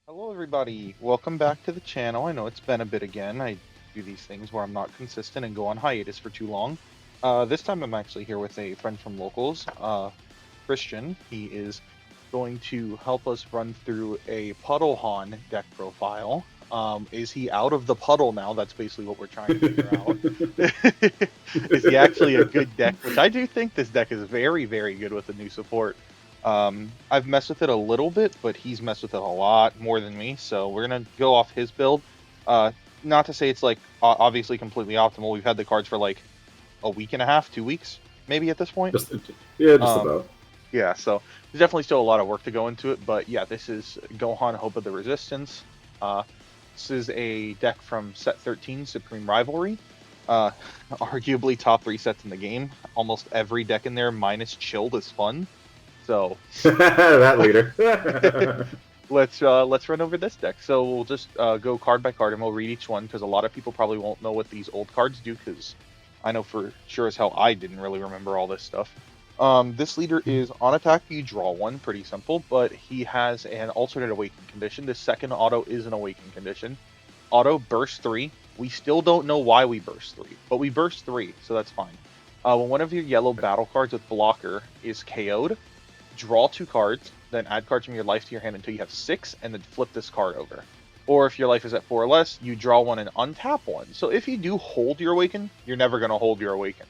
Hello, everybody. Welcome back to the channel. I know it's been a bit again. I do these things where I'm not consistent and go on hiatus for too long. This time I'm actually here with a friend from locals, Christian. He is going to help us run through a Puddlehan deck profile. Is he out of the puddle now? That's basically what we're trying to figure out. Is he actually a good deck? Which I do think this deck is very, very good with the new support. I've messed with it a little bit, but he's messed with it a lot more than me, so we're gonna go off his build. Uh, Not to say it's like obviously completely optimal. We've had the cards for like a week and a half, 2 weeks, maybe at this point. Just yeah, just Um, about. yeah, so there's definitely still a lot of work to go into it, but yeah, this is Gohan, Hope of the Resistance. Uh, this is a deck from set 13, Supreme Rivalry. Uh, Arguably top three sets in the game. Almost every deck in there, minus Chilled, is fun. So That leader. let's run over this deck. So we'll just go card by card and we'll read each one because a lot of people probably won't know what these old cards do because I know for sure as hell I didn't really remember all this stuff. This leader is on attack, you draw one, pretty simple, but he has an alternate awaken condition. The second auto is an awaken condition. Auto burst 3. We still don't know why we burst 3, but we burst 3, so that's fine. When one of your yellow battle cards with blocker is KO'd, draw 2 cards, then add cards from your life to your hand until you have 6, and then flip this card over. Or if your life is at 4 or less, you draw one and untap one. So if you do hold your awaken, you're never going to hold your awaken.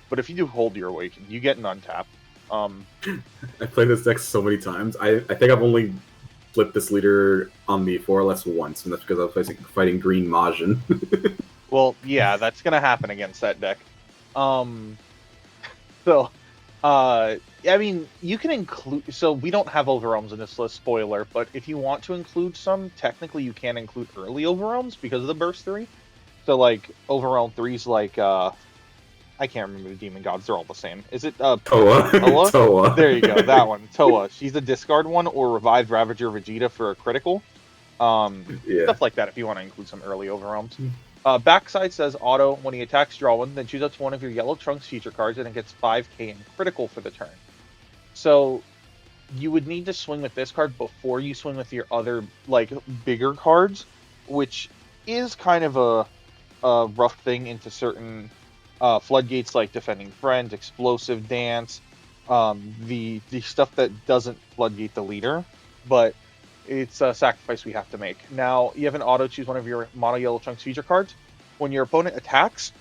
But if you do hold your awaken, you get an untap. I played this deck so many times. I think I've only flipped this leader on the 4LS once, and that's because I was fighting Green Majin. Well, yeah, that's going to happen against that deck. Um, so, I mean, you can include. So we don't have overwhelms in this list, spoiler. But if you want to include some, technically you can include early overwhelms because of the burst 3. So like overwhelm 3's like I can't remember the demon gods. They're all the same. Is it Toa. Toa? Toa. There you go. That one, Toa. She's a discard one, or revived Ravager Vegeta for a critical. Yeah. Stuff like that if you want to include some early overwhelms. Backside says auto, when he attacks, draw one, then choose up to one of your yellow Trunks feature cards, and it gets 5k in critical for the turn. So you would need to swing with this card before you swing with your other, like, bigger cards, which is kind of a rough thing into certain floodgates like Defending Friends, Explosive Dance, the stuff that doesn't floodgate the leader, but it's a sacrifice we have to make. Now, you have an auto choose one of your mono yellow Trunks feature cards. When your opponent attacks,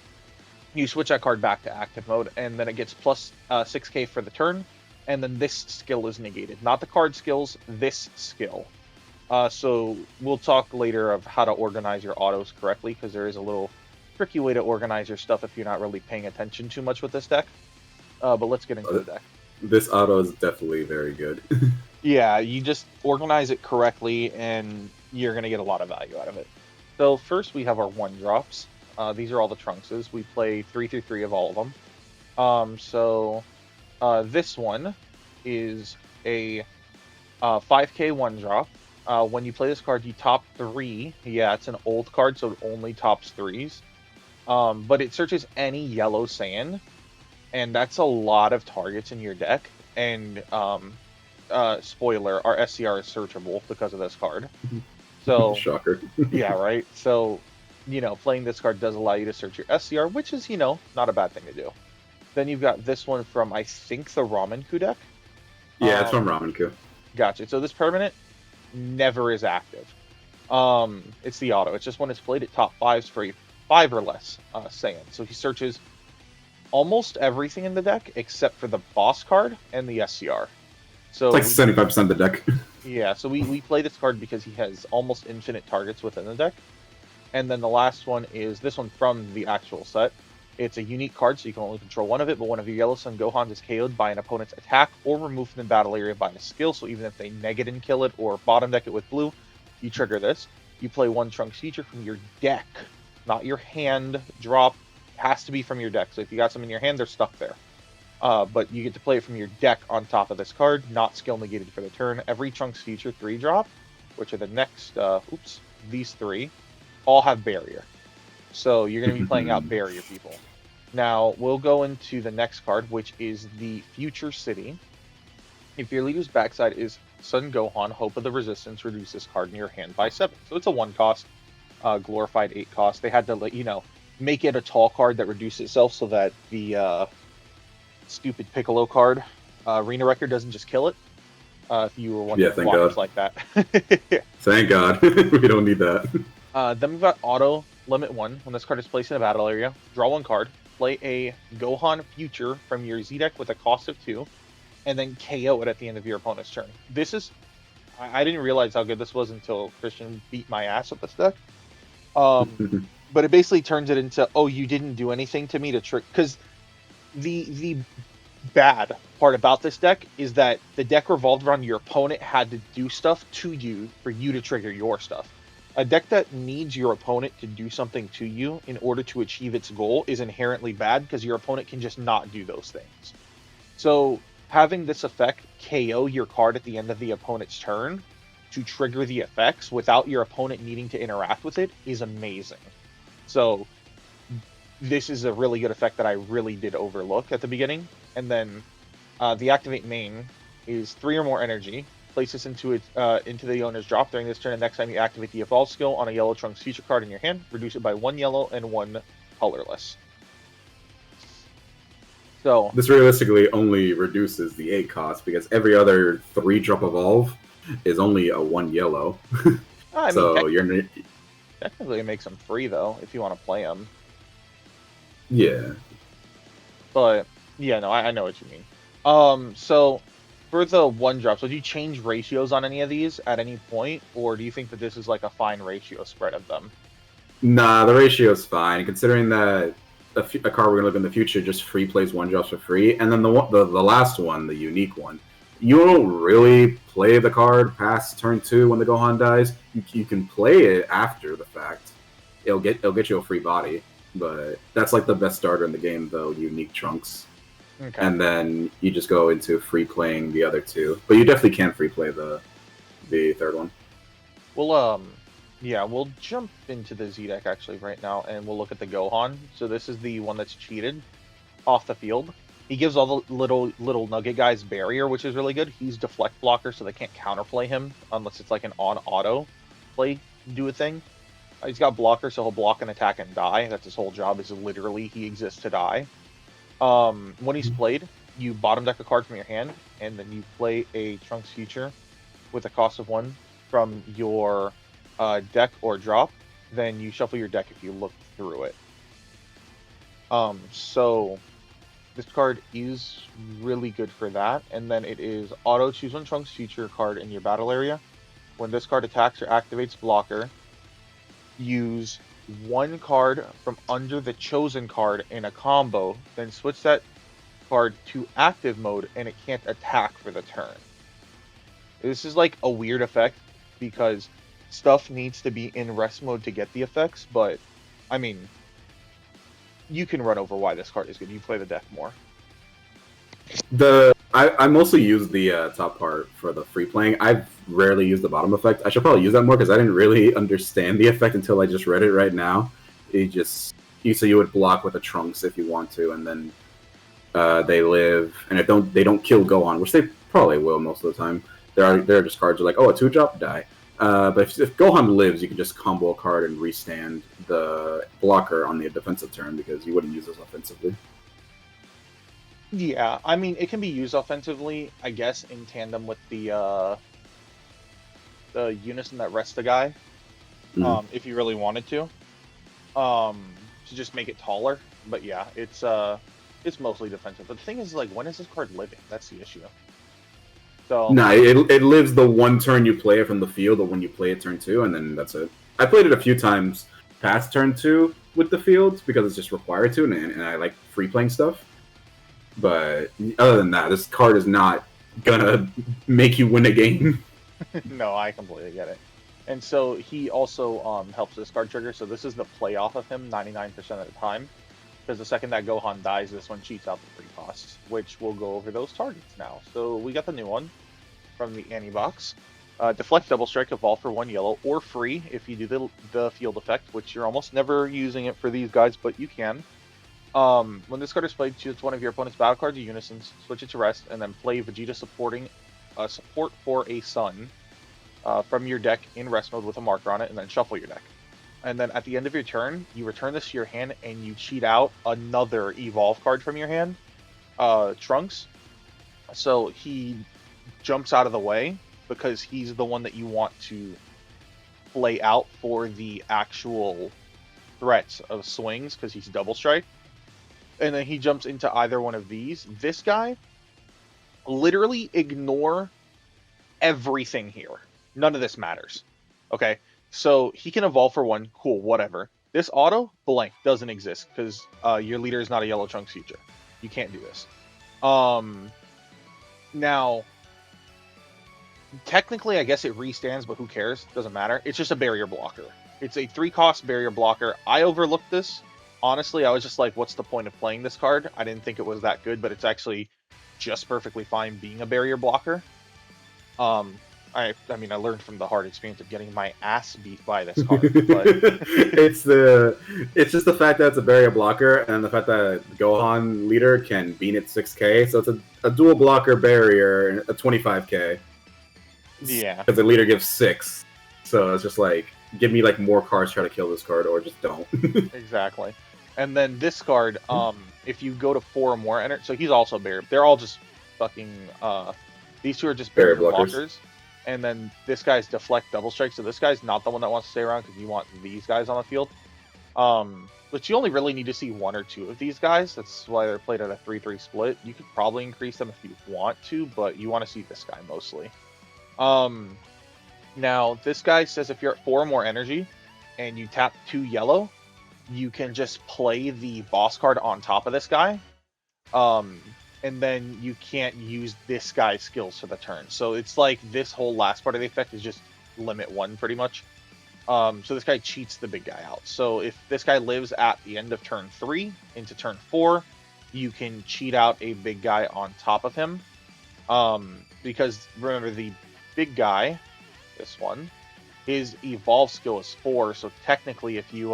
you switch that card back to active mode, and then it gets plus 6k for the turn, and then this skill is negated. Not the card skills, this skill. So we'll talk later of how to organize your autos correctly, because there is a little tricky way to organize your stuff if you're not really paying attention too much with this deck. But let's get into the deck. This auto is definitely very good. Yeah, you just organize it correctly, and you're going to get a lot of value out of it. So first we have our 1-drops. These are all the Trunkses. We play 3 through 3 of all of them. This one is a 5k 1-drop. When you play this card, you top 3. Yeah, it's an old card, so it only tops 3s. But it searches any yellow sand, and that's a lot of targets in your deck. And spoiler, our SCR is searchable because of this card. So Shocker. yeah, right. So playing this card does allow you to search your SCR, which is not a bad thing to do. Then you've got this one from, I think, the Ramen-ku deck. Yeah, it's from Ramen-ku. Gotcha. So this permanent never is active. It's the auto. It's just when it's played at top 5s for a 5 or less sand. So he searches almost everything in the deck except for the boss card and the SCR. So It's like 75% of the deck. Yeah, so we play this card because he has almost infinite targets within the deck. And then the last one is this one from the actual set. It's a unique card, so you can only control one of it, but one of your Yellow Sun Gohans is KO'd by an opponent's attack or removed from the battle area by a skill, so even if they negate and kill it or bottom deck it with blue, you trigger this. You play 1 Trunks feature from your deck, not your hand drop. It has to be from your deck, so if you got some in your hand, they're stuck there. But you get to play it from your deck on top of this card, not skill negated for the turn. Every Trunks feature 3-drop, which are the next, these 3, all have barrier. So you're going to be playing out barrier people. Now, we'll go into the next card, which is the Future City. If your leader's backside is Son Gohan, Hope of the Resistance, reduce this card in your hand by 7. So it's a 1 cost, glorified 8 cost. They had to, make it a tall card that reduced itself so that the stupid Piccolo card, Arena Record, doesn't just kill it. If you were wondering thank why God. it's like that. Thank God. We don't need that. Then we've got Auto Limit 1. When this card is placed in a battle area, draw 1 card, play a Gohan Future from your Z deck with a cost of 2, and then KO it at the end of your opponent's turn. This is... I didn't realize how good this was until Christian beat my ass with this deck. But it basically turns it into, oh, you didn't do anything to me to trick... Because the bad part about this deck is that the deck revolved around your opponent had to do stuff to you for you to trigger your stuff. A deck that needs your opponent to do something to you in order to achieve its goal is inherently bad because your opponent can just not do those things. So having this effect KO your card at the end of the opponent's turn to trigger the effects without your opponent needing to interact with it is amazing. So this is a really good effect that I really did overlook at the beginning. And then the activate main is 3 or more energy. Place this into the owner's drop during this turn, and next time you activate the Evolve skill on a Yellow Trunks feature card in your hand, reduce it by 1 yellow and 1 colorless. So this realistically only reduces the 8 cost because every other 3-drop Evolve is only a 1 yellow. I mean, so technically it makes them free though if you want to play them. Yeah. But yeah, no, I know what you mean. So for the 1-drops, would you change ratios on any of these at any point, or do you think that this is like a fine ratio spread of them? Nah, the ratio is fine, considering that a card we're gonna look in the future just free plays 1-drops for free, and then the last one, the unique one, you don't really play the card past turn 2 when the Gohan dies. You can play it after the fact. It'll get you a free body, but that's like the best starter in the game, though. Unique Trunks. Okay. And then you just go into free playing the other 2, but you definitely can free play the 3rd one. Well, yeah, we'll jump into the Z deck actually right now, and we'll look at the Gohan. So this is the one that's cheated off the field. He gives all the little nugget guys barrier, which is really good. He's deflect blocker, so they can't counterplay him unless it's like an on auto play do a thing. He's got blocker, so he'll block an attack and die. That's his whole job, is literally he exists to die. When he's played, you bottom deck a card from your hand, and then you play a Trunks Future with a cost of 1 from your deck or drop. Then you shuffle your deck if you look through it. So this card is really good for that. And then it is auto choose 1 Trunks Future card in your battle area. When this card attacks or activates blocker, use 1 card from under the chosen card in a combo, then switch that card to active mode and it can't attack for the turn. This is like a weird effect because stuff needs to be in rest mode to get the effects, but I mean, you can run over why this card is good. You play the deck more. I mostly use the top part for the free playing. I've rarely used the bottom effect. I should probably use that more because I didn't really understand the effect until I just read it right now. So you would block with a Trunks if you want to, and then they live, and they don't kill Gohan, which they probably will most of the time. There are just cards that are like, oh, a 2-drop, die. But if Gohan lives, you can just combo a card and restand the blocker on the defensive turn because you wouldn't use this offensively. Yeah, I mean, it can be used offensively, I guess, in tandem with the Unison that rests the guy, if you really wanted to just make it taller. But yeah, it's mostly defensive. But the thing is, like, when is this card living? That's the issue. So no, it lives the 1 turn you play it from the field, or when you play it turn 2, and then that's it. I played it a few times past turn 2 with the fields because it's just required to, and I like free playing stuff. But other than that, this card is not gonna make you win a game. No, I completely get it. And so he also helps this card trigger. So this is the play off of him 99% of the time. Because the second that Gohan dies, this one cheats out the free costs, which we'll go over those targets now. So we got the new one from the Annie box. Deflect Double Strike, evolve for 1 yellow, or free if you do the field effect, which you're almost never using it for these guys, but you can. When this card is played, choose 1 of your opponent's battle cards, Unisons, switch it to rest, and then play Vegeta supporting a support for a sun from your deck in rest mode with a marker on it, and then shuffle your deck. And then at the end of your turn, you return this to your hand, and you cheat out another evolve card from your hand, Trunks. So he jumps out of the way because he's the one that you want to play out for the actual threats of swings because he's double strike. And then he jumps into either one of these. This guy, literally ignore everything here. None of this matters. Okay, so he can evolve for one. Cool, whatever. This auto, blank, doesn't exist because your leader is not a Yellow Trunks feature. You can't do this. Now, technically, I guess it restands, but who cares? Doesn't matter. It's just a barrier blocker. It's a 3-cost barrier blocker. I overlooked this. Honestly, I was just like, what's the point of playing this card? I didn't think it was that good, but it's actually just perfectly fine being a barrier blocker. I mean, I learned from the hard experience of getting my ass beat by this card. But... it's just the fact that it's a barrier blocker, and the fact that Gohan leader can bean it 6k, so it's a dual blocker barrier, a 25k. Yeah, because the leader gives 6, so it's just like, give me like more cards to try to kill this card, or just don't. Exactly. And then this card, if you go to 4 or more enter, so he's also barrier. They're all just fucking. These two are just barrier blockers. And then this guy's deflect double strike, so this guy's not the one that wants to stay around because you want these guys on the field. But you only really need to see 1 or 2 of these guys. That's why they're played at a 3-3 split. You could probably increase them if you want to, but you want to see this guy mostly. Now, this guy says if you're at 4 or more energy and you tap 2 yellow, you can just play the boss card on top of this guy. And then you can't use this guy's skills for the turn. So it's like this whole last part of the effect is just limit 1 pretty much. So this guy cheats the big guy out. So if this guy lives at the end of turn 3 into turn 4, you can cheat out a big guy on top of him. Because remember, the big guy, this one, his evolve skill is 4. So technically, if you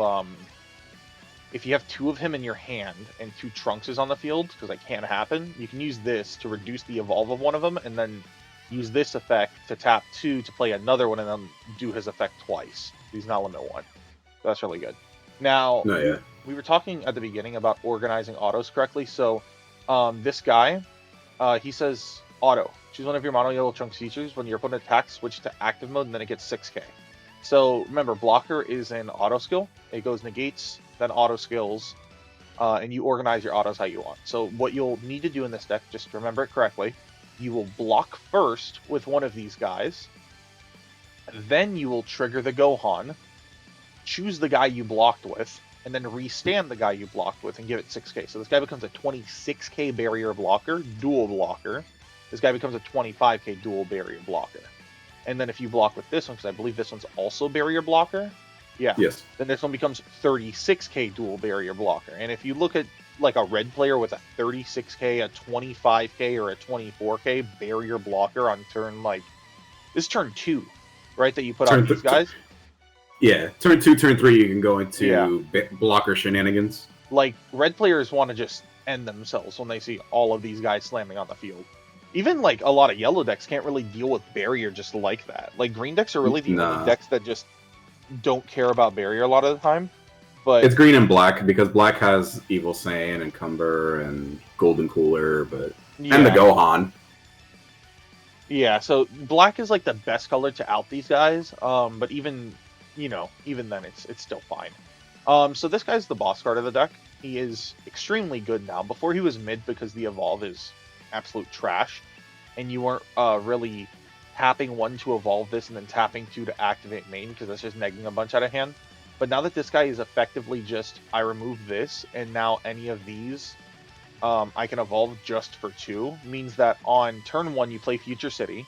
have 2 of him in your hand and 2 Trunkses on the field, because that can't happen, you can use this to reduce the evolve of one of them, and then use this effect to tap 2 to play another one, and then do his effect twice. He's not limit 1. That's really good. Now, we were talking at the beginning about organizing autos correctly. So this guy, he says, auto. Choose one of your mono yellow Trunks features. When your opponent attacks, switch to active mode, and then it gets 6k. So remember, blocker is an auto skill. It goes negates, then auto skills, and you organize your autos how you want. So what you'll need to do in this deck, just remember it correctly, you will block first with one of these guys, then you will trigger the Gohan, choose the guy you blocked with, and then restand the guy you blocked with and give it 6k. So this guy becomes a 26k barrier blocker, dual blocker. This guy becomes a 25k dual barrier blocker. And then if you block with this one, because I believe this one's also barrier blocker, yeah. Yes. Then this one becomes 36k dual barrier blocker. And if you look at like a red player with a 36k, a 25k, or a 24k barrier blocker on turn, like, this is turn 2, right, that you put on these guys? Yeah, turn 2, turn 3, you can go into blocker shenanigans. Like, red players want to just end themselves when they see all of these guys slamming on the field. Even, like, a lot of yellow decks can't really deal with barrier just like that. Like, green decks are really the only decks that just don't care about barrier a lot of the time. But it's green and black, because black has Evil Saiyan and Cumber and Golden Cooler, but and the Gohan. Yeah, so black is like the best color to out these guys. But even then it's still fine. So this guy's the boss card of the deck. He is extremely good now. Before he was mid because the evolve is absolute trash, and you weren't really tapping 1 to evolve this and then tapping 2 to activate main, because that's just negging a bunch out of hand. But now that this guy is effectively just, I remove this, and now any of these I can evolve just for 2, means that on turn 1 you play Future City,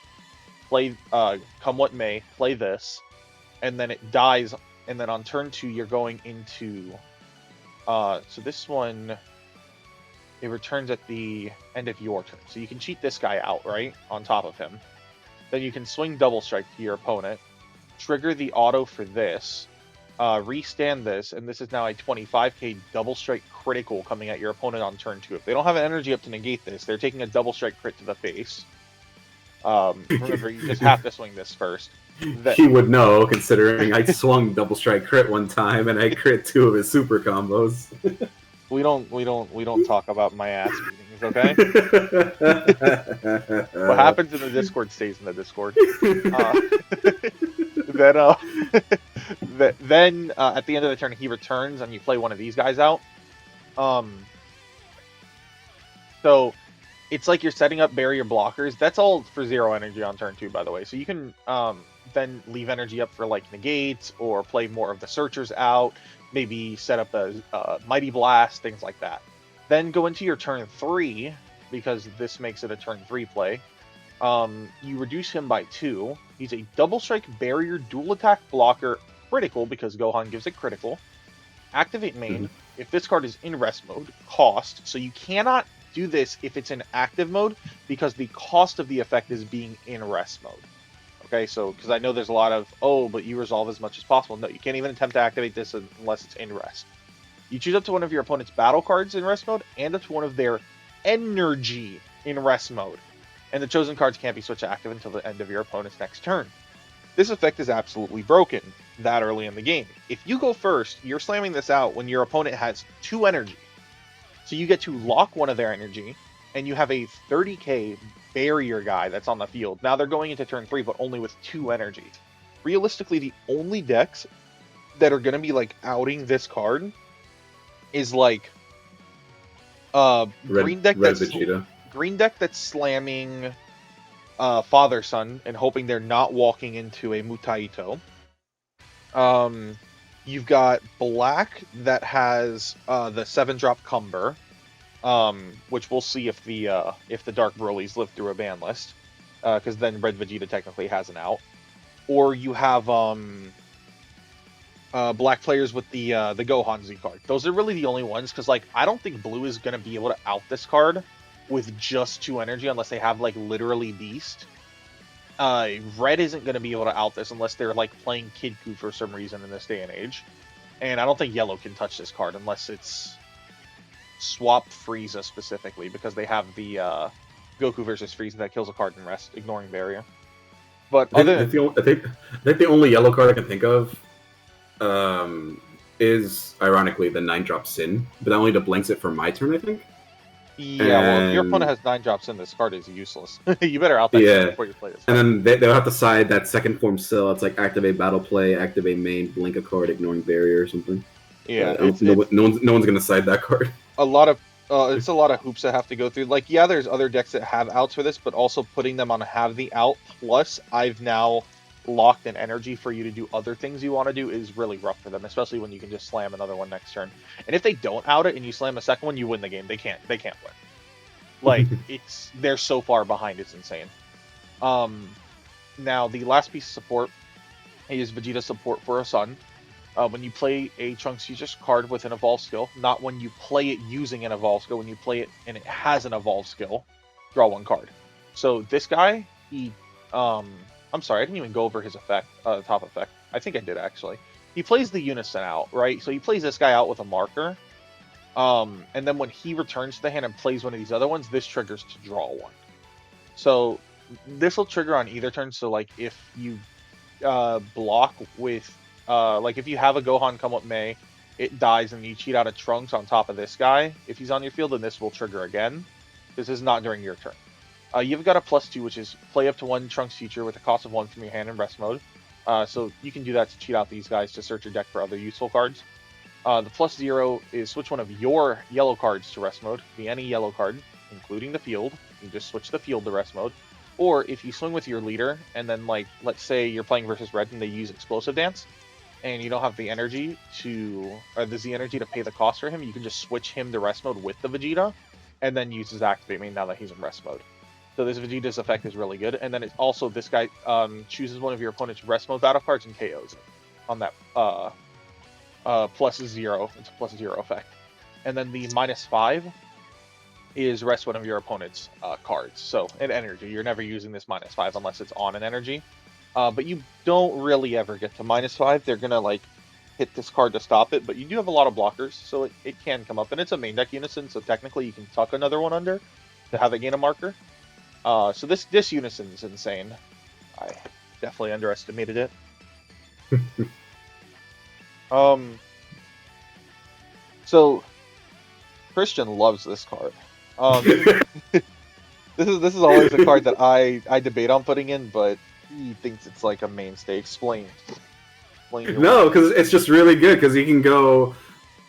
play Come What May, play this, and then it dies, and then on turn 2 you're going into so this one, it returns at the end of your turn. So you can cheat this guy out, right, on top of him. Then you can swing double strike to your opponent, trigger the auto for this, restand this, and this is now a 25k double strike critical coming at your opponent on turn 2. If they don't have an energy up to negate this, they're taking a double strike crit to the face. Remember, you just have to swing this first. He would know, considering I swung double strike crit one time and I crit 2 of his super combos. We don't talk about my ass beatings, okay? What happens in the Discord stays in the Discord. Then at the end of the turn, he returns and you play one of these guys out. So it's like you're setting up barrier blockers. That's all for 0 energy on turn 2, by the way. So you can then leave energy up for like negates or play more of the searchers out. Maybe set up a Mighty Blast, things like that. Then go into your turn 3, because this makes it a turn 3 play. You reduce him by 2. He's a double strike barrier dual attack blocker critical, because Gohan gives it critical. Activate main. If this card is in rest mode, cost. So you cannot do this if it's in active mode, because the cost of the effect is being in rest mode. Okay, so, because I know there's a lot of, oh, but you resolve as much as possible. No, you can't even attempt to activate this unless it's in rest. You choose up to one of your opponent's battle cards in rest mode, and up to one of their energy in rest mode. And the chosen cards can't be switched active until the end of your opponent's next turn. This effect is absolutely broken that early in the game. If you go first, you're slamming this out when your opponent has 2 energy. So you get to lock one of their energy, and you have a 30k barrier guy that's on the field. Now they're going into turn 3, but only with 2 energy. Realistically, the only decks that are going to be like outing this card is like green deck that's slamming Father Son and hoping they're not walking into a Mutaito. You've got black that has the 7-drop Cumber. Which we'll see if the Dark Broly's live through a ban list, because then Red Vegeta technically has an out. Or you have black players with the Gohan Z card. Those are really the only ones, because like I don't think blue is gonna be able to out this card with just 2 energy unless they have like literally Beast. Red isn't gonna be able to out this unless they're like playing Kid Ku for some reason in this day and age. And I don't think yellow can touch this card unless it's swap Frieza specifically, because they have the Goku versus Frieza that kills a card in rest, ignoring barrier. But I think the only yellow card I can think of is ironically the 9-drop Sin, but that only blanks it for my turn, I think. Yeah, well, if your opponent has 9-drops in, this card is useless. You better out that before you play this card. And then they'll have to side that second form still. It's like activate battle play, activate main, blink a card, ignoring barrier or something. Yeah, no one's gonna side that card. It's a lot of hoops that have to go through. Like, yeah, there's other decks that have outs for this, but also putting them on have the out. Plus, I've now locked in energy for you to do other things you want to do is really rough for them, especially when you can just slam another one next turn. And if they don't out it and you slam a second one, you win the game. They can't win. Like, they're so far behind, it's insane. Now the last piece of support is Vegeta support for a Sun. When you play a Trunks Future card with an evolve skill, not when you play it using an evolve skill, when you play it and it has an evolve skill, draw 1 card. So this guy, I'm sorry, I didn't even go over his effect, top effect. I think I did, actually. He plays the Unison out, right? So he plays this guy out with a marker. And then when he returns to the hand and plays one of these other ones, this triggers to draw 1. So this will trigger on either turn. So, like, if you block with... like, if you have a Gohan come up May, it dies and you cheat out a Trunks on top of this guy. If he's on your field, then this will trigger again. This is not during your turn. You've got a +2, which is play up to 1 Trunks Future with a cost of 1 from your hand in rest mode. So you can do that to cheat out these guys to search your deck for other useful cards. The +0 is switch one of your yellow cards to rest mode. Be any yellow card, including the field. You just switch the field to rest mode. Or if you swing with your leader, and then, like, let's say you're playing versus red and they use Explosive Dance, and you don't have the energy or the Z energy to pay the cost for him, you can just switch him to rest mode with the Vegeta, and then use his activate main now that he's in rest mode. So this Vegeta's effect is really good, and then it's also this guy chooses one of your opponent's rest mode battle cards and KOs it on that +0. It's a +0 effect, and then the -5 is rest one of your opponent's cards. So in energy, you're never using this -5 unless it's on an energy. But you don't really ever get to -5. They're gonna like hit this card to stop it, but you do have a lot of blockers, so it can come up. And it's a main deck Unison, so technically you can tuck another one under to have it gain a marker. So this Unison is insane. I definitely underestimated it. Um, so Christian loves this card. This is always a card that I debate on putting in, but he thinks it's like a mainstay. Explain your No, because it's just really good because you can go.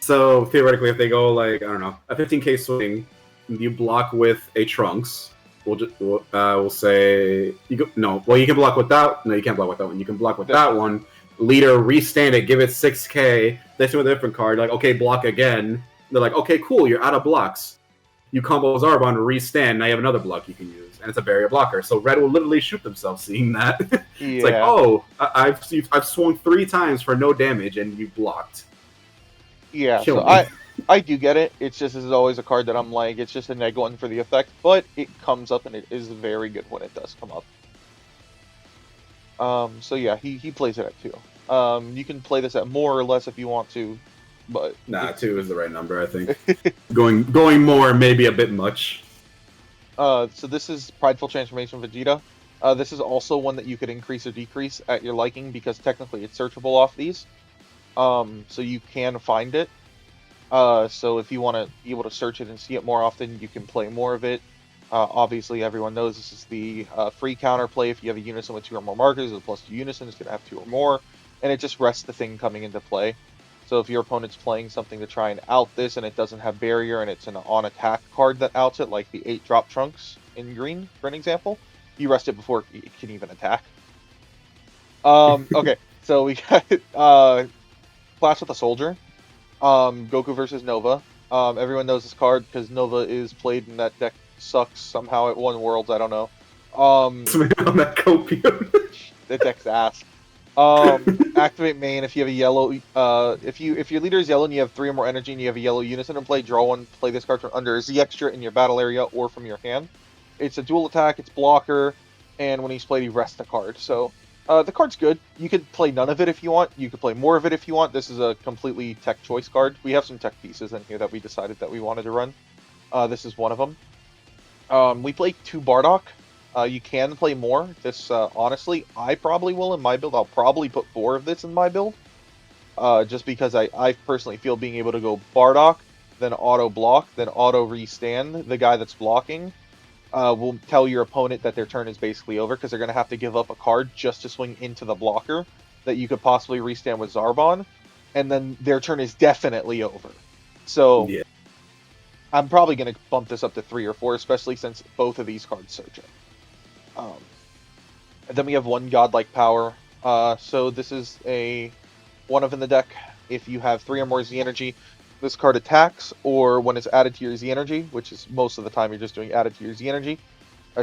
So theoretically, if they go like I don't know a 15k swing, you block with a Trunks. We'll say you go no. Well, you can block with that. No, you can't block with that one. You can block with that one. Leader restand it, give it 6k. They swing with a different card. Like okay, block again. They're like okay, cool. You're out of blocks. You combo Zarbon, restand. Now you have another block you can use, and it's a barrier blocker. So Red will literally shoot themselves seeing that. It's like, oh, I've swung 3 times for no damage, and you blocked. Yeah, Kill so me. I do get it. It's just this is always a card that I'm like, it's just a neg one for the effect, but it comes up and it is very good when it does come up. So yeah, he plays it at 2. You can play this at more or less if you want to, but Nah, 2 is the right number, I think. going more may be a bit much. So this is Prideful Transformation Vegeta. This is also one that you could increase or decrease at your liking because technically it's searchable off these. So you can find it. So if you want to be able to search it and see it more often, you can play more of it. Obviously, everyone knows this is the free counterplay. If you have a Unison with 2 or more markers, a +2 Unison is going to have 2 or more, and it just rests the thing coming into play. So if your opponent's playing something to try and out this and it doesn't have barrier and it's an on-attack card that outs it, like the 8-drop Trunks in green, for an example, you rest it before it can even attack. Okay, so we got Clash with the Soldier. Goku versus Nova. Everyone knows this card because Nova is played and that deck sucks somehow at one Worlds, I don't know. On that copium. The deck's ass. Activate main if you have a yellow. If your leader is yellow and you have 3 or more energy and you have a yellow Unison in play, draw 1. Play this card from under Z extra in your battle area or from your hand. It's a dual attack. It's blocker, and when he's played, he rests the card. So the card's good. You could play none of it if you want. You could play more of it if you want. This is a completely tech choice card. We have some tech pieces in here that we decided that we wanted to run. This is one of them. We play 2 Bardock. You can play more. This, honestly, I probably will in my build. I'll probably put 4 of this in my build. Just because I personally feel being able to go Bardock, then auto block, then auto restand the guy that's blocking, will tell your opponent that their turn is basically over because they're going to have to give up a card just to swing into the blocker that you could possibly restand with Zarbon, and then their turn is definitely over. So yeah. I'm probably going to bump this up to 3 or 4, especially since both of these cards search it. And then we have 1 Godlike Power. So this is a 1 of in the deck. If you have 3 or more Z energy, this card attacks, or when it's added to your Z energy, which is most of the time you're just doing added to your Z energy,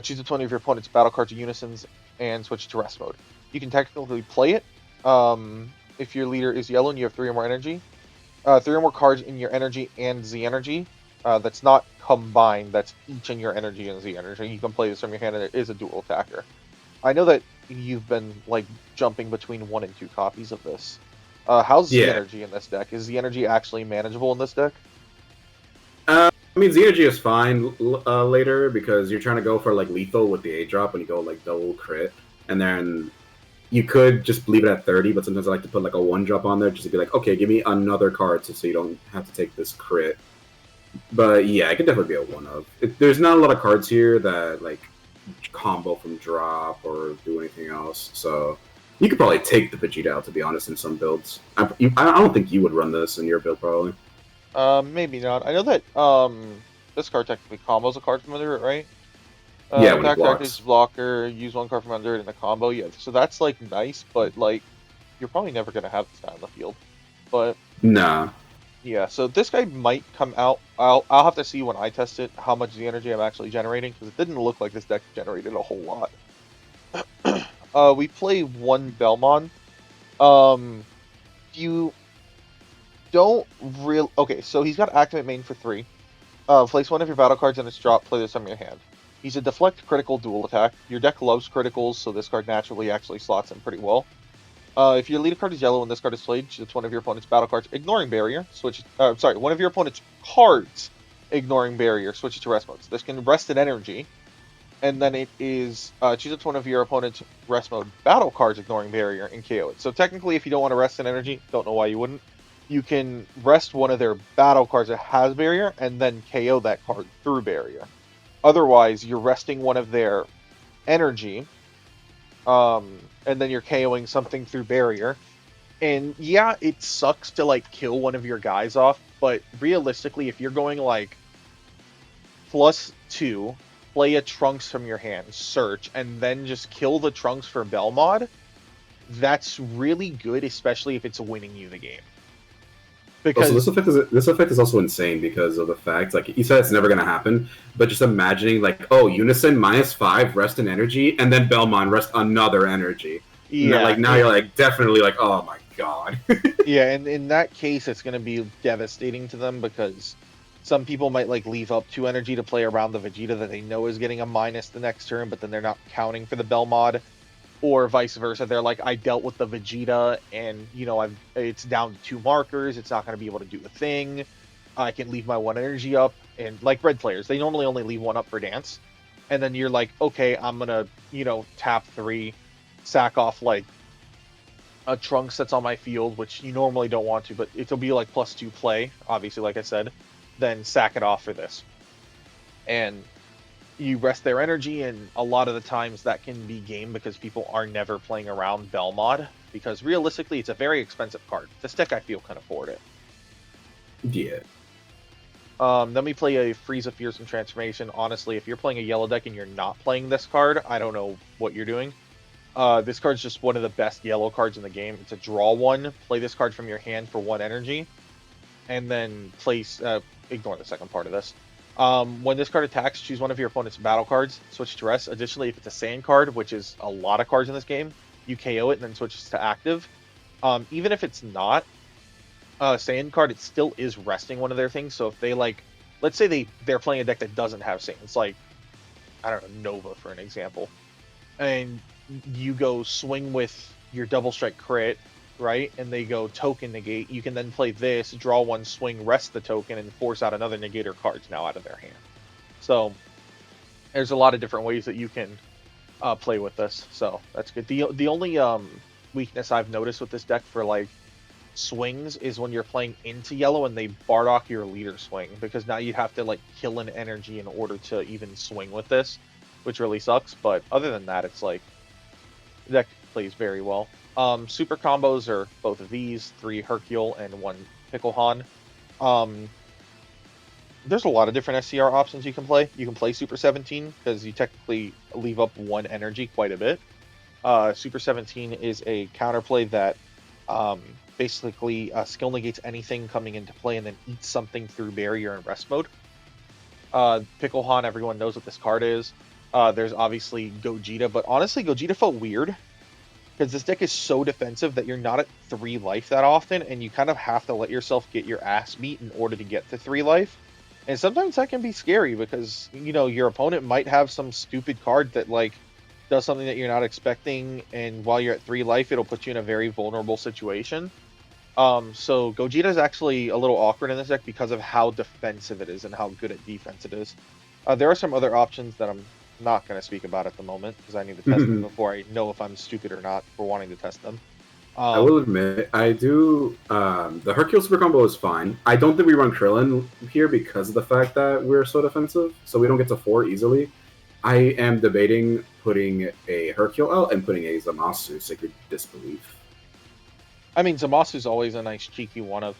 choose a 20 of your opponent's battle cards or Unisons and switch to rest mode. You can technically play it if your leader is yellow and you have 3 or more energy. 3 or more cards in your energy and Z energy. That's not combined, that's each in your energy and Z energy. You can play this from your hand and it is a dual attacker. I know that you've been like jumping between 1 and 2 copies of this. How's Z energy in this deck? Is Z energy actually manageable in this deck? I mean, Z energy is fine later because you're trying to go for like lethal with the 8-drop when you go like double crit, and then you could just leave it at 30, but sometimes I like to put like a 1-drop on there just to be like, okay, give me another card so you don't have to take this crit. But yeah, it could definitely be a 1-of. There's not a lot of cards here that like combo from drop or do anything else, so you could probably take the Vegeta out, to be honest, in some builds. I don't think you would run this in your build, probably. Maybe not. I know that this card technically combos a card from under it, right? Yeah, when attack it blocks. character's blocker, use 1 card from under it in a combo. Yeah, so that's like nice, but like you're probably never gonna have this guy on the field. But nah. Yeah, so this guy might come out. I'll have to see when I test it how much Z energy I'm actually generating, because it didn't look like this deck generated a whole lot. We play 1 Belmon. You don't real. Okay, so he's got activate main for 3. Place 1 of your battle cards in its drop. Play this from your hand. He's a deflect critical dual attack. Your deck loves criticals, so this card naturally actually slots in pretty well. If your leader card is yellow and this card is played, choose 1 of your opponent's battle cards, ignoring barrier. Switch. Sorry, 1 of your opponent's cards, ignoring barrier. Switch it to rest mode. So this can rest in energy. and then it is choose up to one of your opponent's rest mode battle cards, ignoring barrier, and KO it. So technically, if you don't want to rest an energy, don't know why you wouldn't, you can rest one of their battle cards that has barrier, and then KO that card through barrier. Otherwise, you're resting one of their energy, and then you're KOing something through barrier. And yeah, it sucks to like kill one of your guys off, but realistically, if you're going like +2, play a Trunks from your hand, search, and then just kill the Trunks for Belmod, that's really good, especially if it's winning you the game. Because Also, this effect is also insane because of the fact, like you said, it's never gonna happen. But just imagining, like, oh, Unison -5 rest an energy, and then Belmont rest another energy. yeah, Like now you're like definitely like, oh my god. yeah, and in that case, it's going to be devastating to them because some people might like leave up 2 energy to play around the Vegeta that they know is getting a minus the next turn, but then they're not counting for the Belmod, or vice versa. They're like, I dealt with the Vegeta, and it's down to 2 markers. It's not going to be able to do a thing. I can leave my 1 energy up, and like red players, they normally only leave 1 up for dance, and then you're like, okay, I'm gonna tap 3, sack off like a Trunks that's on my field, which you normally don't want to, but it'll be like +2 play, obviously, like I said, then sack it off for this. And you rest their energy, and a lot of the times that can be game because people are never playing around Belmod, because realistically, it's a very expensive card. This deck, I feel, can afford it. Yeah. Then we play a Frieza Fearsome Transformation. Honestly, if you're playing a yellow deck and you're not playing this card, I don't know what you're doing. This card's just one of the best yellow cards in the game. It's a draw 1. Play this card from your hand for 1 energy, and then place. Ignore the second part of this. When this card attacks, choose one of your opponent's battle cards, switch to rest. Additionally, if it's a sand card, which is a lot of cards in this game, you KO it and then switches to active. Even if it's not a sand card, it still is resting one of their things. So if they let's say they're playing a deck that doesn't have sand, it's like, I don't know, Nova for an example, and you go swing with your double strike crit, right? And they go token negate. You can then play this, draw 1, swing, rest the token, and force out another negator cards now out of their hand. So there's a lot of different ways that you can play with this. So that's good. The only weakness I've noticed with this deck for like swings is when you're playing into yellow and they Bardock your leader swing, because now you have to like kill an energy in order to even swing with this, which really sucks. But other than that, it's like the deck plays very well. Super combos are both of these, 3 Hercule and 1 Picklehan. There's a lot of different SCR options you can play. You can play Super 17 because you technically leave up 1 energy quite a bit. Super 17 is a counterplay that basically skill negates anything coming into play and then eats something through barrier and rest mode. Picklehan, everyone knows what this card is. There's obviously Gogeta, but honestly, Gogeta felt weird because this deck is so defensive that you're not at 3 life that often, and you kind of have to let yourself get your ass beat in order to get to 3 life. And sometimes that can be scary because, your opponent might have some stupid card that, like, does something that you're not expecting, and while you're at 3 life, it'll put you in a very vulnerable situation. So Gogeta is actually a little awkward in this deck because of how defensive it is and how good at defense it is. There are some other options that I'm not going to speak about at the moment because I need to test them before I know if I'm stupid or not for wanting to test them. I will admit, I do. The Hercule Super Combo is fine. I don't think we run Krillin here because of the fact that we're so defensive, so we don't get to 4 easily. I am debating putting a Hercule out and putting a Zamasu, Sacred Disbelief. I mean, Zamasu's always a nice cheeky one of.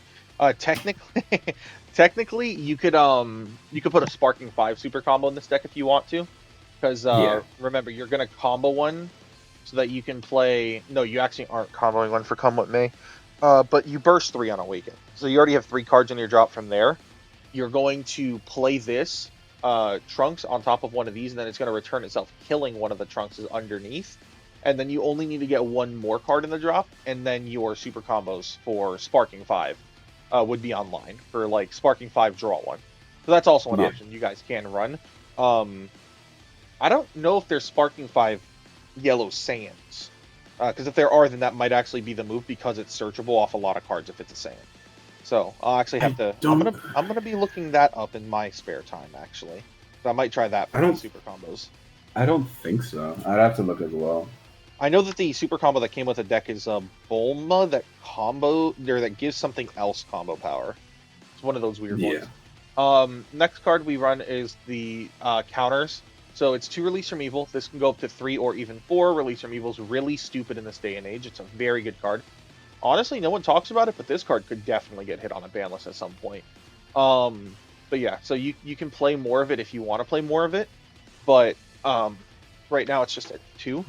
Technically, you could put a Sparking 5 Super Combo in this deck if you want to, because remember, you're gonna combo one so that you can play. No, you actually aren't comboing one for Come What May, but you burst 3 on Awaken, so you already have 3 cards in your drop from there. You're going to play this Trunks on top of one of these, and then it's going to return itself, killing one of the Trunks underneath. And then you only need to get 1 more card in the drop, and then your super combos for Sparking 5 would be online for like Sparking 5 draw 1. So that's also an option you guys can run. I don't know if there's Sparking 5 yellow sands, because if there are, then that might actually be the move because it's searchable off a lot of cards if it's a sand. So I'll actually have to. I'm gonna be looking that up in my spare time. Actually, so I might try that for super combos. I don't think so. I'd have to look as well. I know that the super combo that came with the deck is Bulma that combo or that gives something else combo power. It's one of those weird Yeah. ones. Next card we run is the counters. So it's 2 Release from Evil. This can go up to 3 or even 4. Release from Evil is really stupid in this day and age. It's a very good card. Honestly, no one talks about it, but this card could definitely get hit on a ban list at some point. But yeah, so you can play more of it if you want to play more of it. But right now it's just at 2.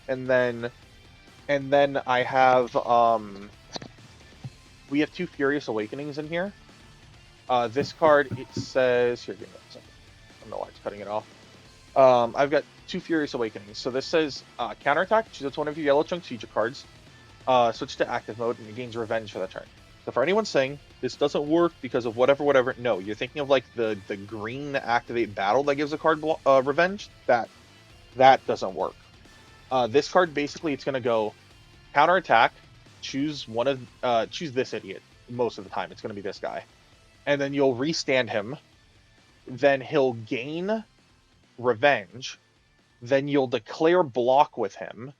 And then I have we have 2 Furious Awakenings in here. This card, it says here, give me a second. I don't know why it's cutting it off. I've got 2 Furious Awakenings. So this says counterattack, choose one of your yellow chunks feature cards. Switch to active mode and it gains revenge for the turn. So for anyone saying this doesn't work because of whatever, no, you're thinking of like the green activate battle that gives a card revenge. That doesn't work. This card basically it's gonna go counterattack, choose one of choose this idiot. Most of the time it's gonna be this guy, and then you'll restand him. Then he'll gain revenge. Then you'll declare block with him.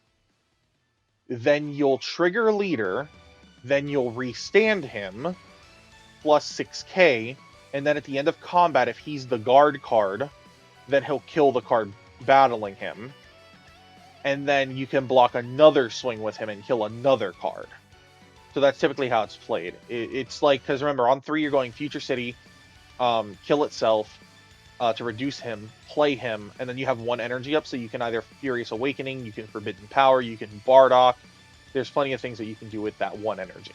Then you'll trigger leader. Then you'll restand him plus 6k, and then at the end of combat, if he's the guard card, then he'll kill the card battling him. And then you can block another swing with him and kill another card. So that's typically how it's played. It's like, because remember, on 3 you're going Future City, kill itself to reduce him, play him, and then you have 1 energy up, so you can either Furious Awakening, you can Forbidden Power, you can Bardock. There's plenty of things that you can do with that 1 energy.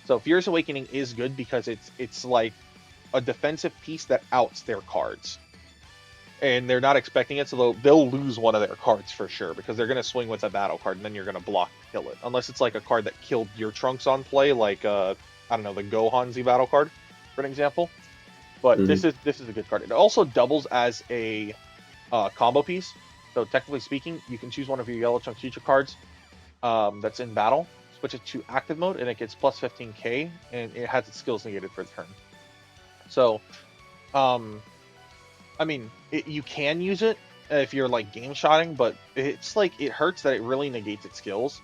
So Furious Awakening is good because it's like a defensive piece that outs their cards. And they're not expecting it, so they'll lose one of their cards for sure, because they're going to swing with a battle card, and then you're going to block and kill it. Unless it's like a card that killed your Trunks on play, like, I don't know, the Gohan Z battle card, for an example. But this is a good card. It also doubles as a combo piece. So technically speaking, you can choose one of your yellow chunk feature cards that's in battle, switch it to active mode, and it gets plus 15k, and it has its skills negated for the turn. So, I mean, you can use it if you're like game shotting, but it's like it hurts that it really negates its skills.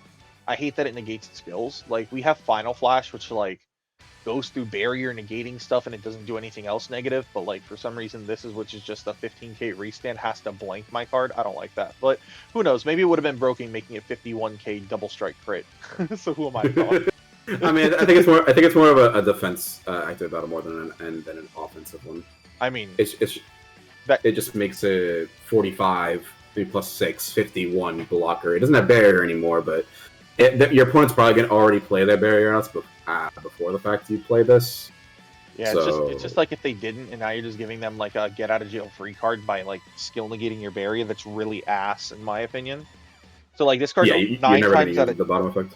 I hate that it negates its skills. Like we have Final Flash, which like goes through barrier negating stuff and it doesn't do anything else negative, but like for some reason which is just a 15k restand, has to blank my card. I don't like that, but who knows? Maybe it would have been broken making it 51k double strike crit. So who am I to talk? I mean, I think it's more of a defense active battle more than an offensive one. I mean, it just makes it 45 3 plus 6 51 blocker. It doesn't have barrier anymore, but your opponent's probably gonna already play that barrier before the fact you play this. Yeah, so, it's just like if they didn't, and now you're just giving them like a get out of jail free card by like skill negating your barrier. That's really ass, in my opinion. So like this card, yeah, you're never gonna use the bottom effect.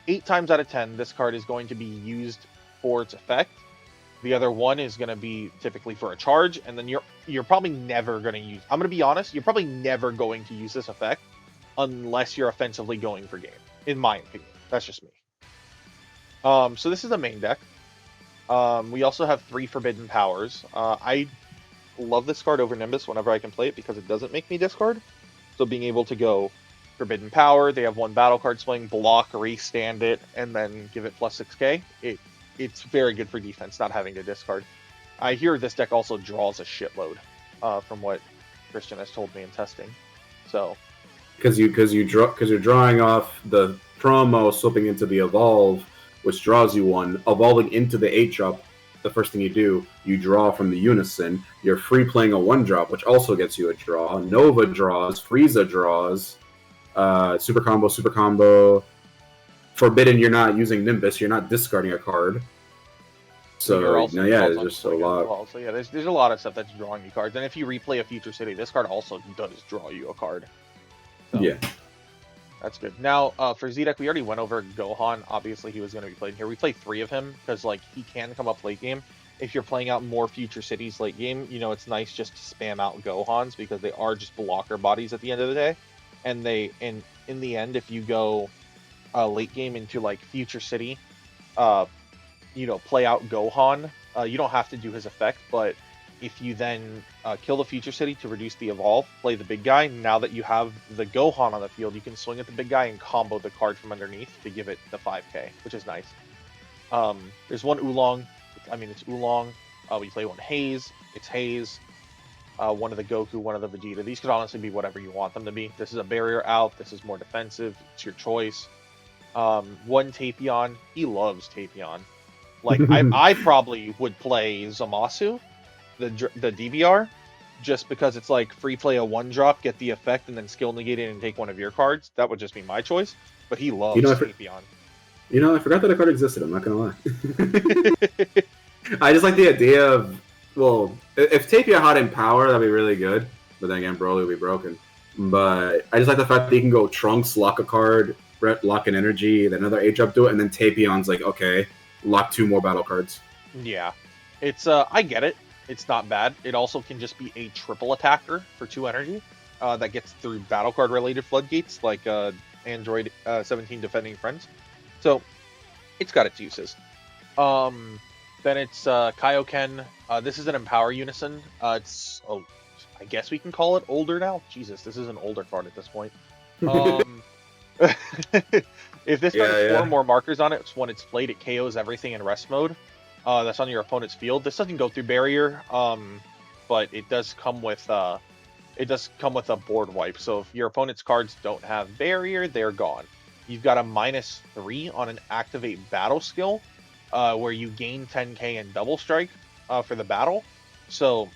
8 times out of 10, this card is going to be used for its effect. The other one is going to be typically for a charge, and then you're probably never going to use. I'm going to be honest, you're probably never going to use this effect unless you're offensively going for game. In my opinion, that's just me. So this is the main deck. We also have 3 Forbidden Powers. I love this card over Nimbus whenever I can play it because it doesn't make me discard. So being able to go Forbidden Power, they have 1 battle card swing, block, restand it, and then give it plus 6k. It's very good for defense, not having to discard. I hear this deck also draws a shitload, from what Christian has told me in testing. So, because you're drawing off the promo, slipping into the evolve, which draws you 1. Evolving into the 8-drop, the first thing you do, you draw from the Unison. You're free playing a 1-drop, which also gets you a draw. Nova draws, Frieza draws, super combo. Forbidden, you're not using Nimbus, you're not discarding a card. So, it's just a lot. Well. So yeah, there's a lot of stuff that's drawing you cards. And if you replay a Future City, this card also does draw you a card. So, yeah. That's good. Now, for Z-Deck, we already went over Gohan. Obviously, he was going to be played here. We played 3 of him because, like, he can come up late game. If you're playing out more Future Cities late game, it's nice just to spam out Gohans because they are just blocker bodies at the end of the day. And in the end, if you go late game into like Future City, play out Gohan. You don't have to do his effect, but if you then kill the Future City to reduce the evolve, play the big guy, now that you have the Gohan on the field, you can swing at the big guy and combo the card from underneath to give it the 5k, which is nice. There's one Oolong. I mean, it's Oolong. We play one Haze. It's Haze. One of the Goku, one of the Vegeta. These could honestly be whatever you want them to be. This is a barrier out. This is more defensive. It's your choice. One Tapion. He loves Tapion. Like, I probably would play Zamasu, the DBR, just because it's like free play a 1-drop, get the effect, and then skill negate it and take one of your cards. That would just be my choice. But he loves Tapion. I forgot that a card existed. I'm not gonna lie. I just like the idea of, well, if Tapion had in power, that'd be really good. But then again, Broly would be broken. But I just like the fact that you can go Trunks, lock a card, lock an energy, then another H-up to it, and then Tapion's like, okay, lock 2 more battle cards. Yeah. It's, I get it. It's not bad. It also can just be a triple attacker for 2 energy that gets through battle card related floodgates, like Android 17 Defending Friends. So, it's got its uses. Then it's Kaioken. This is an Empower Unison. It's, I guess we can call it older now. Jesus, this is an older card at this point. If this card has 4 more markers on it, it's when it's played, it KOs everything in rest mode. That's on your opponent's field. This doesn't go through barrier, but it does come with a board wipe. So if your opponent's cards don't have barrier, they're gone. You've got a -3 on an activate battle skill, where you gain 10k and double strike for the battle. So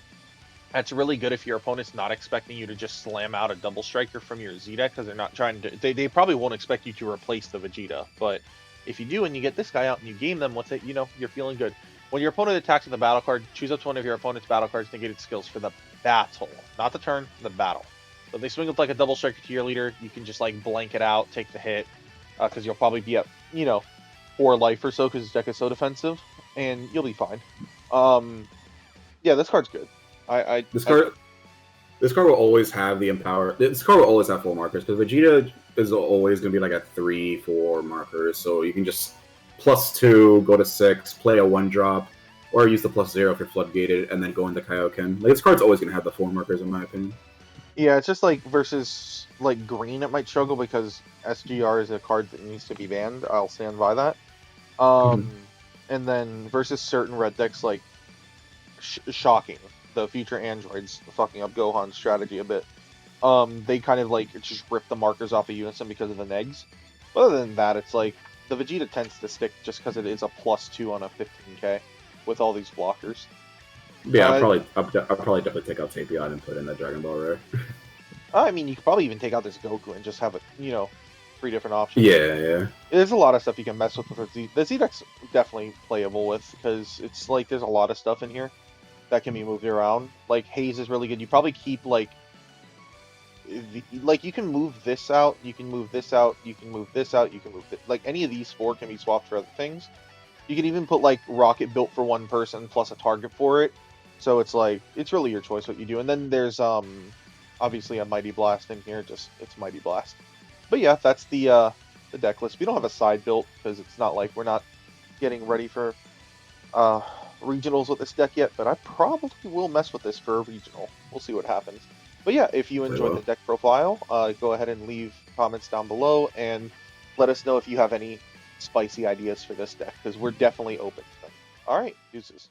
that's really good if your opponent's not expecting you to just slam out a double striker from your Z deck, because they're not trying to. They probably won't expect you to replace the Vegeta, but if you do and you get this guy out and you game them with it, you're feeling good. When your opponent attacks with a battle card, choose up to one of your opponent's battle cards to negate its skills for the battle, not the turn, the battle. So if they swing with like a double striker to your leader, you can just like blank it out, take the hit, because you'll probably be at 4 life or so because this deck is so defensive, and you'll be fine. Yeah, this card's good. This card will always have the Empower. This card will always have 4 markers, because Vegeta is always going to be like at 3-4 markers, so you can just +2, go to 6, play a 1-drop, or use the +0 if you're floodgated, and then go into Kaioken. Like, this card's always going to have the 4 markers, in my opinion. Yeah, it's just like versus like green, it might struggle because SGR is a card that needs to be banned. I'll stand by that. And then versus certain red decks, like shocking, the future androids fucking up Gohan's strategy a bit. They kind of like just rip the markers off of Unison because of the negs. Other than that, it's like the Vegeta tends to stick just because it is a +2 on a 15k with all these blockers. Yeah, I'll probably definitely take out Tapion and put in the Dragon Ball Rare. I mean, you could probably even take out this Goku and just have it, 3 different options. Yeah. There's a lot of stuff you can mess with Z. The Z deck's definitely playable with, because it's like there's a lot of stuff in here that can be moved around. Like Haze is really good. You probably keep like you can move this out, you can move this out, you can move this out, you can move like any of these 4 can be swapped for other things. You can even put like Rocket built for 1 person plus a target for it. So it's like, it's really your choice what you do. And then there's obviously a Mighty Blast in here, just it's Mighty Blast. But yeah, that's the deck list. We don't have a side built because it's not like we're not getting ready for regionals with this deck yet, but I probably will mess with this for a regional. We'll see what happens. But yeah, if you enjoyed the deck profile, go ahead and leave comments down below and let us know if you have any spicy ideas for this deck, because we're definitely open to them. Alright, deuces.